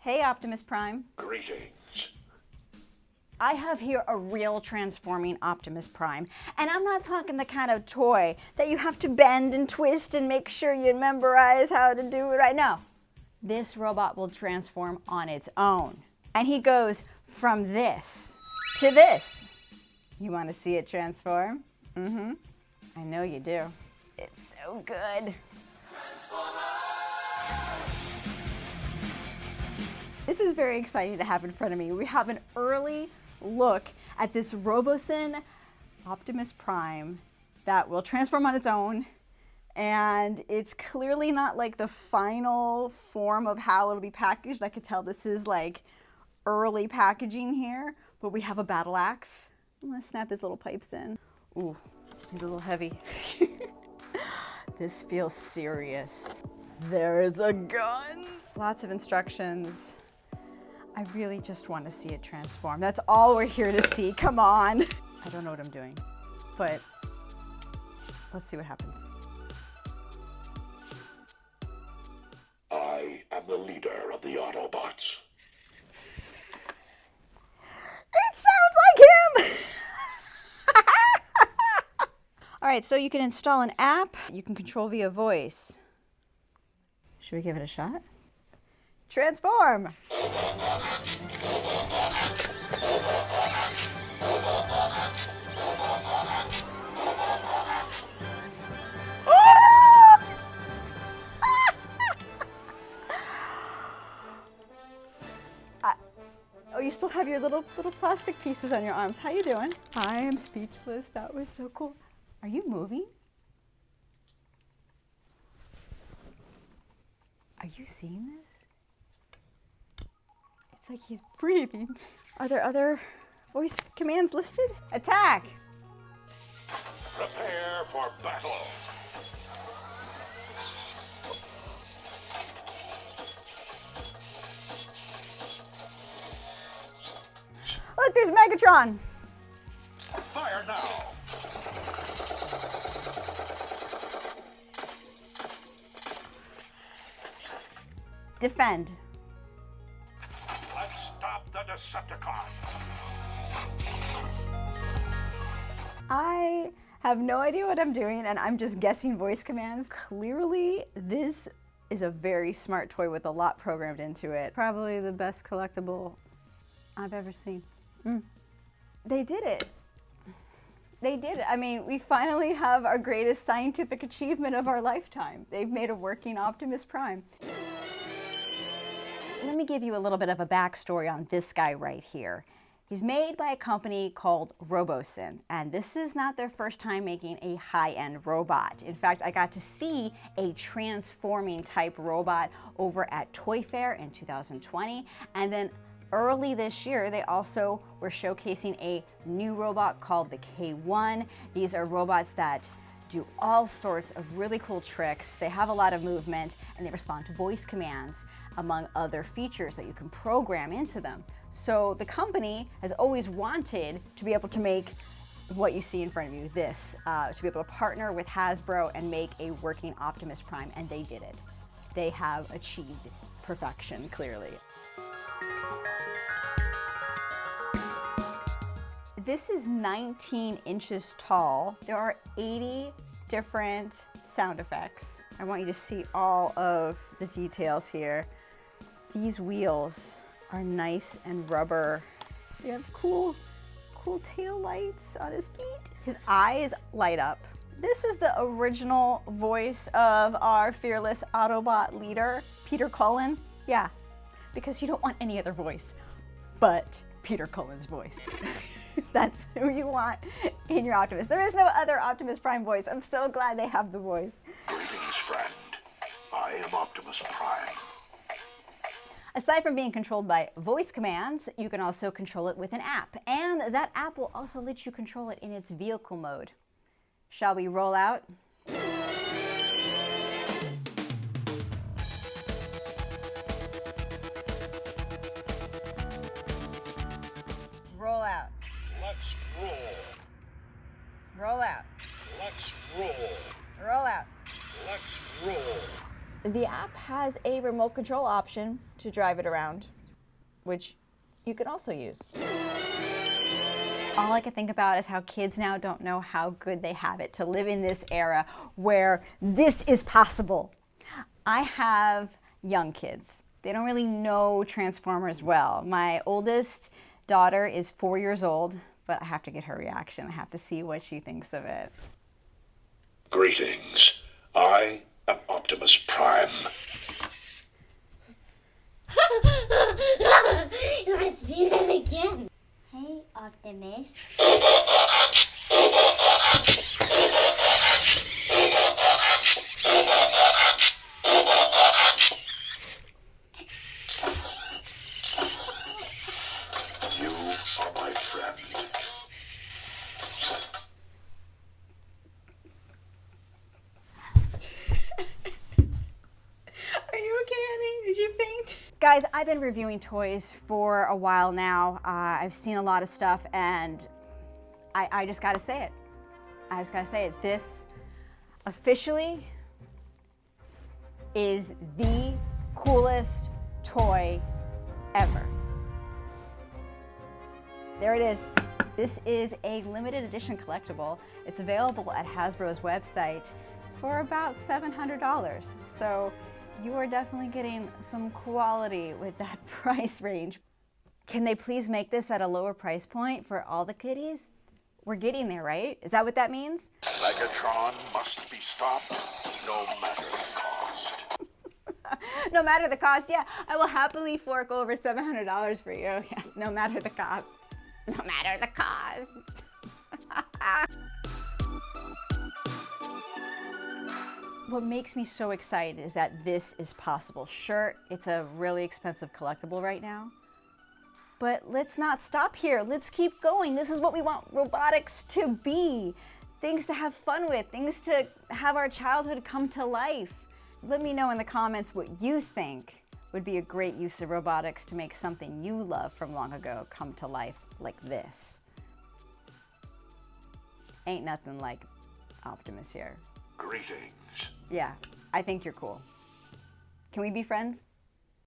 Hey, Optimus Prime. Greetings. I have here a real transforming Optimus Prime, and I'm not talking the kind of toy that you have to bend and twist and make sure you memorize how to do it right now. This robot will transform on its own, and he goes from this to this. You want to see it transform? Mm-hmm. I know you do. It's so good. This is very exciting to have in front of me. We have an early look at this Robosen Optimus Prime that will transform on its own. And it's clearly not like the final form of how it'll be packaged. I could tell this is like early packaging here, but we have a battle axe. I'm gonna snap his little pipes in. Ooh, he's a little heavy. This feels serious. There is a gun. Lots of instructions. I really just want to see it transform. That's all we're here to see. Come on. I don't know what I'm doing, but let's see what happens. I am the leader of the Autobots. It sounds like him! All right, so you can install an app. You can control via voice. Should we give it a shot? Transform! Oh, you still have your little plastic pieces on your arms. How you doing? I am speechless. That was so cool. Are you moving? Are you seeing this? It's like he's breathing. Are there other voice commands listed? Attack! Prepare for battle. Look, there's Megatron! Fire now. Defend. Let's stop the Decepticons. I have no idea what I'm doing, and I'm just guessing voice commands. Clearly, this is a very smart toy with a lot programmed into it. Probably the best collectible I've ever seen. They did it. They did it. I mean, we finally have our greatest scientific achievement of our lifetime. They've made a working Optimus Prime. Let me give you a little bit of a backstory on this guy right here. He's made by a company called Robosen, and this is not their first time making a high-end robot. In fact, I got to see a transforming type robot over at Toy Fair in 2020, and then early this year, they also were showcasing a new robot called the K1. These are robots that do all sorts of really cool tricks. They have a lot of movement, and they respond to voice commands, among other features that you can program into them. So the company has always wanted to be able to make what you see in front of you, this, to be able to partner with Hasbro and make a working Optimus Prime, and they did it. They have achieved perfection, clearly. This is 19 inches tall. There are 80 different sound effects. I want you to see all of the details here. These wheels are nice and rubber. They have cool tail lights on his feet. His eyes light up. This is the original voice of our fearless Autobot leader, Peter Cullen. Yeah, because you don't want any other voice but Peter Cullen's voice. That's who you want in your Optimus. There is no other Optimus Prime voice. I'm so glad they have the voice. Greetings, friend. I am Optimus Prime. Aside from being controlled by voice commands, you can also control it with an app. And that app will also let you control it in its vehicle mode. Shall we roll out? Roll out. Let's roll. Roll out. Let's roll. Roll out. Let's roll. The app has a remote control option to drive it around, which you can also use. All I can think about is how kids now don't know how good they have it to live in this era where this is possible. I have young kids. They don't really know Transformers well. My oldest daughter is 4 years old, but I have to get her reaction. I have to see what she thinks of it. Greetings. I am Optimus Prime. Let's do that again. Hey, Optimus. You are my friend. Are you okay, honey? Did you faint? Guys, I've been reviewing toys for a while now. I've seen a lot of stuff, and I just gotta say it. I just gotta say it. This officially is the coolest toy ever. There it is. This is a limited edition collectible. It's available at Hasbro's website for about $700. So you are definitely getting some quality with that price range. Can they please make this at a lower price point for all the kiddies? We're getting there, right? Is that what that means? Megatron must be stopped, no matter the cost. No matter the cost, yeah, I will happily fork over $700 for you. Yes, no matter the cost. No matter the cost. What makes me so excited is that this is possible. Sure, it's a really expensive collectible right now, but let's not stop here. Let's keep going. This is what we want robotics to be. Things to have fun with, things to have our childhood come to life. Let me know in the comments what you think would be a great use of robotics to make something you love from long ago come to life like this. Ain't nothing like Optimus here. Greetings. Yeah, I think you're cool. Can we be friends?